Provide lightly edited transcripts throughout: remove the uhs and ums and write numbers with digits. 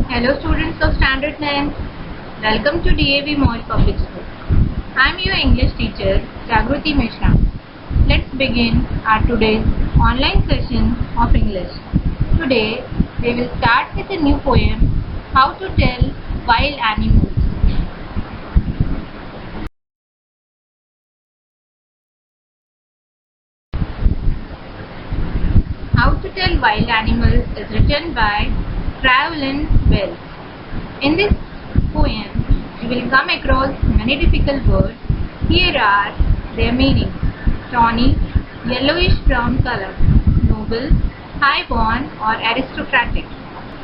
Hello students of Standard 9. Welcome to DAV Model Public School. I am your English teacher Jagruti Mishra. Let's begin our today's online session of English. Today we will start with a new poem, How to Tell Wild Animals. How to Tell Wild Animals is written by Travelin Wells. In this poem, you will come across many difficult words. Here are their meanings. Tawny, yellowish brown color. Noble, high-born or aristocratic.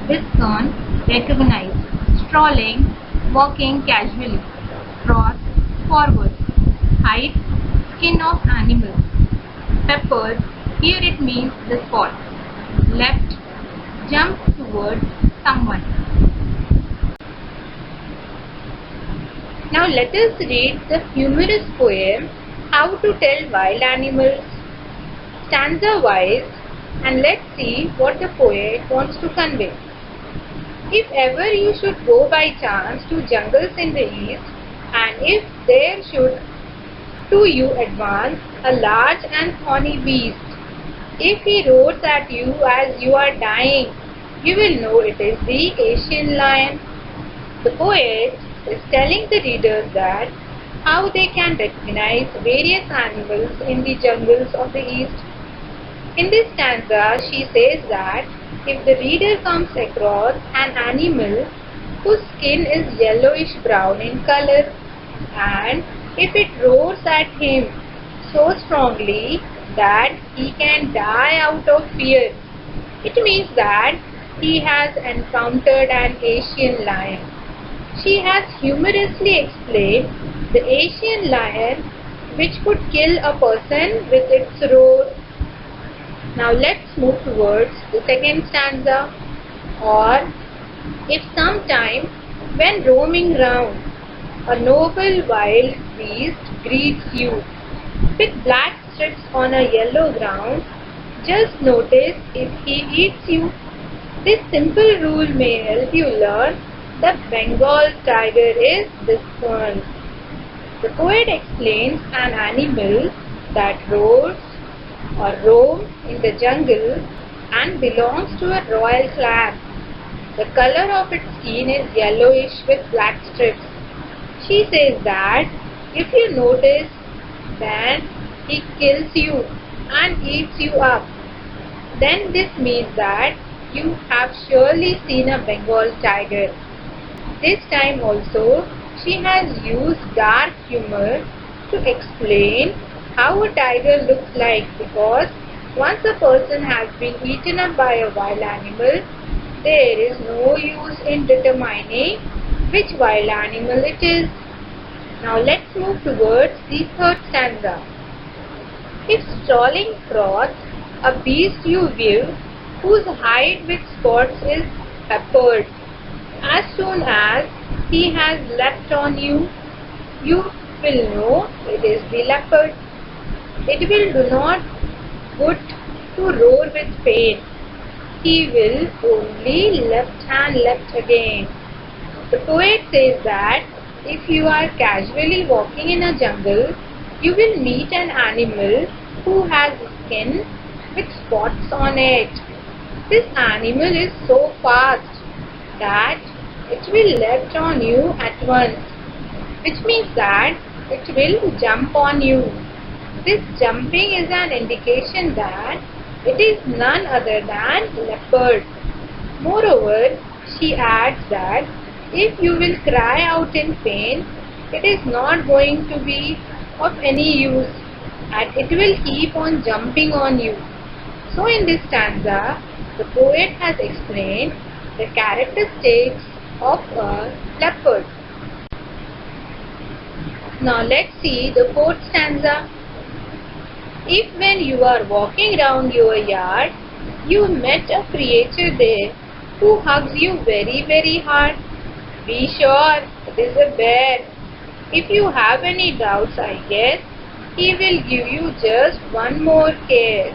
Discern, recognize. Strolling, walking casually. Cross, forward. Height, skin of animal. Peppered, here it means the spot. Left, jump towards someone. Now let us read the humorous poem How to Tell Wild Animals stanza wise, and let's see what the poet wants to convey. If ever you should go by chance to jungles in the east, and if there should to you advance a large and thorny beast, if he roars at you as you are dying, you will know it is the Asian lion. The poet is telling the readers that how they can recognize various animals in the jungles of the east. In this stanza, she says that if the reader comes across an animal whose skin is yellowish brown in color, and if it roars at him so strongly that he can die out of fear, it means that he has encountered an Asian lion. She has humorously explained the Asian lion which could kill a person with its roar. Now let's move towards the second stanza. Or, if sometime when roaming round, a noble wild beast greets you with black strips on a yellow ground, just notice if he eats you. This simple rule may help you learn the Bengal tiger is discerned. The poet explains an animal that roars or roams in the jungle and belongs to a royal class. The color of its skin is yellowish with black strips. She says that if you notice, then he kills you and eats you up. Then this means that you have surely seen a Bengal tiger. This time also, she has used dark humor to explain how a tiger looks like, because once a person has been eaten up by a wild animal, there is no use in determining which wild animal it is. Now let's move towards the third stanza. If strolling across a beast you view, whose hide with spots is peppered, as soon as he has leapt on you, you will know it is the leopard. It will do not good to roar with pain. He will only left and left again. The poet says that if you are casually walking in a jungle, you will meet an animal who has skin with spots on it. This animal is so fast that it will leapt on you at once, which means that it will jump on you. This jumping is an indication that it is none other than leopard. Moreover, she adds that if you will cry out in pain, it is not going to be of any use, and it will keep on jumping on you. So in this stanza, the poet has explained the characteristics of a leopard. Now let's see the fourth stanza. If when you are walking round your yard, you met a creature there who hugs you very, very hard, be sure it is a bear. If you have any doubts, I guess he will give you just one more kiss.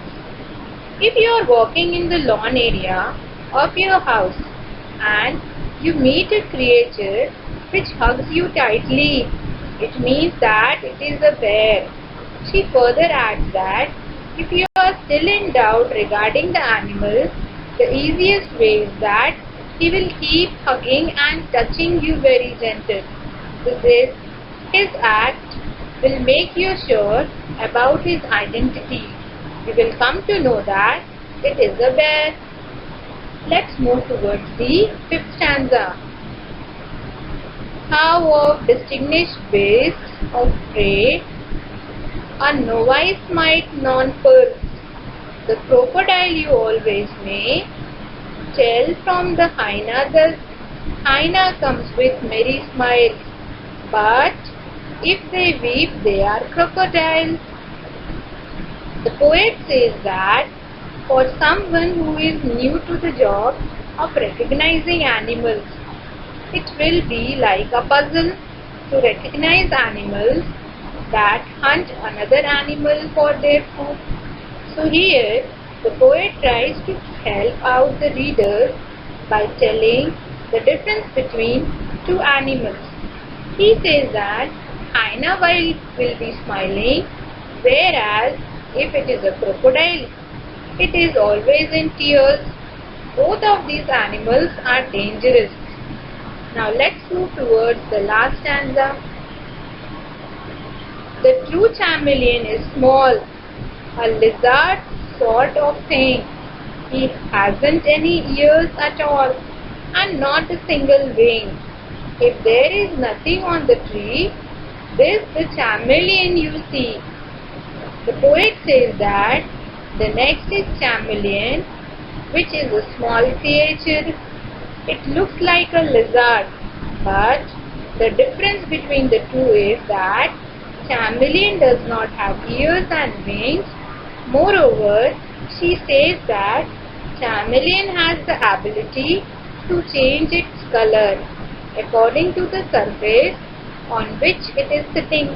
If you are walking in the lawn area of your house and You meet a creature which hugs you tightly. It means that it is a bear. She further adds that if you are still in doubt regarding the animal, the easiest way is that he will keep hugging and touching you very gentle. This his act will make you sure about his identity. You will come to know that it is a bear. Let's move towards the fifth stanza. How of distinguished beasts of prey a novice might non-purse. The crocodile you always may tell from the hyena. The hyena comes with merry smiles, but if they weep, they are crocodiles. The poet says that for someone who is new to the job of recognizing animals, it will be like a puzzle to recognize animals that hunt another animal for their food. So here, the poet tries to help out the reader by telling the difference between two animals. He says that hyena will be smiling, whereas if it is a crocodile, it is always in tears. Both of these animals are dangerous. Now let's move towards the last stanza. The true chameleon is small, a lizard sort of thing. He hasn't any ears at all and not a single wing. If there is nothing on the tree, this the chameleon you see. The poet says that the next is chameleon, which is a small creature. It looks like a lizard, but the difference between the two is that chameleon does not have ears and wings. Moreover, she says that chameleon has the ability to change its color according to the surface on which it is sitting.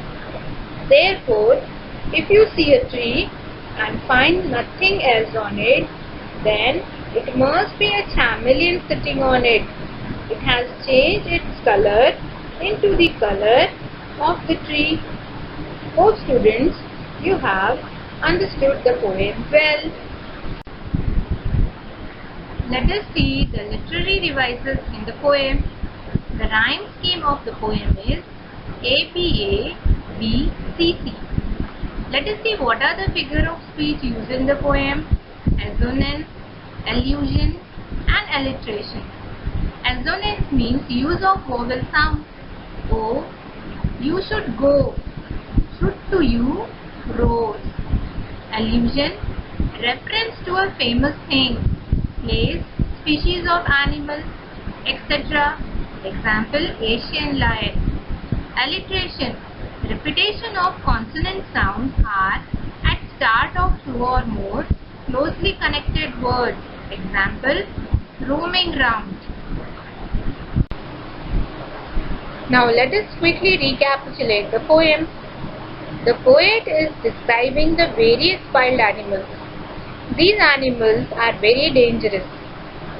Therefore, if you see a tree and find nothing else on it, then it must be a chameleon sitting on it. It has changed its color into the color of the tree. Hope students, you have understood the poem well. Let us see the literary devices in the poem. The rhyme scheme of the poem is ABABCC. Let us see what are the figure of speech used in the poem: assonance, allusion and alliteration. Assonance means use of vowel sound. O, you should go. Should to you, rose. Allusion, reference to a famous thing, place, species of animal, etc. Example, Asian lion. Alliteration, repetition of consonant sounds are at start of two or more closely connected words. Example, roaming round. Now let us quickly recapitulate the poem. The poet is describing the various wild animals. These animals are very dangerous,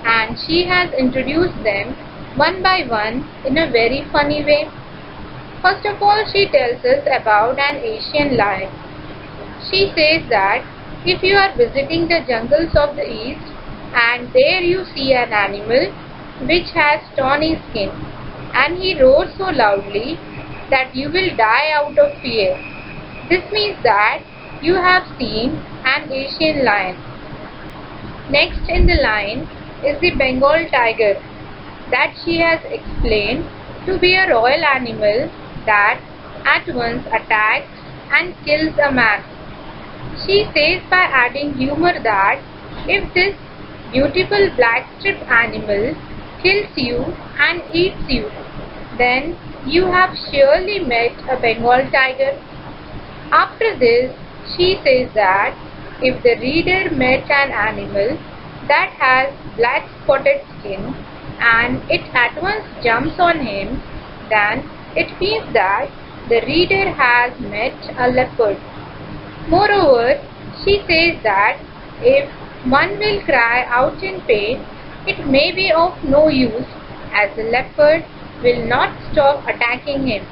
and she has introduced them one by one in a very funny way. First of all, she tells us about an Asian lion. She says that if you are visiting the jungles of the east and there you see an animal which has tawny skin and he roars so loudly that you will die out of fear, this means that you have seen an Asian lion. Next in the line is the Bengal tiger, that she has explained to be a royal animal that at once attacks and kills a man. She says by adding humor that if this beautiful black striped animal kills you and eats you, then you have surely met a Bengal tiger. After this, she says that if the reader met an animal that has black spotted skin and it at once jumps on him, then it means that the reader has met a leopard. Moreover, she says that if one will cry out in pain, it may be of no use as the leopard will not stop attacking him.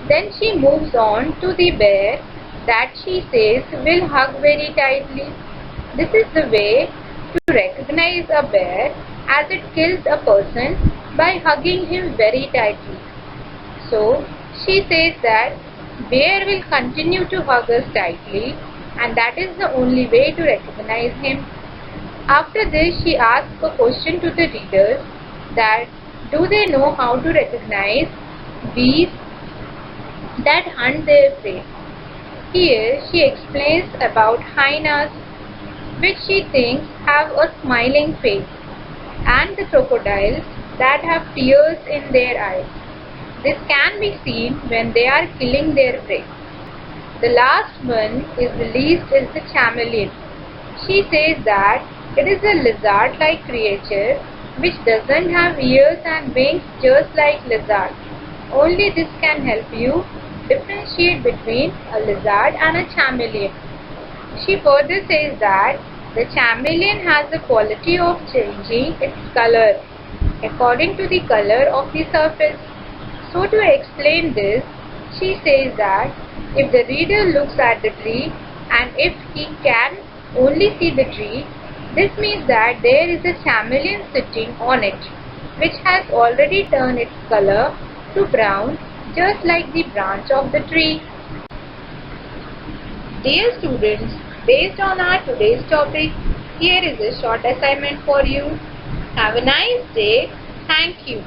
Then she moves on to the bear that she says will hug very tightly. This is the way to recognize a bear, as it kills a person by hugging him very tightly. So she says that bear will continue to hug us tightly, and that is the only way to recognize him. After this, she asks a question to the readers that do they know how to recognize beasts that hunt their prey. Here she explains about hyenas, which she thinks have a smiling face, and the crocodiles that have tears in their eyes. This can be seen when they are killing their prey. The last one is the chameleon. She says that it is a lizard-like creature which doesn't have ears and wings just like lizard. Only this can help you differentiate between a lizard and a chameleon. She further says that the chameleon has the quality of changing its color according to the color of the surface. So to explain this, she says that if the reader looks at the tree and if he can only see the tree, this means that there is a chameleon sitting on it, which has already turned its color to brown, just like the branch of the tree. Dear students, based on our today's topic, here is a short assignment for you. Have a nice day. Thank you.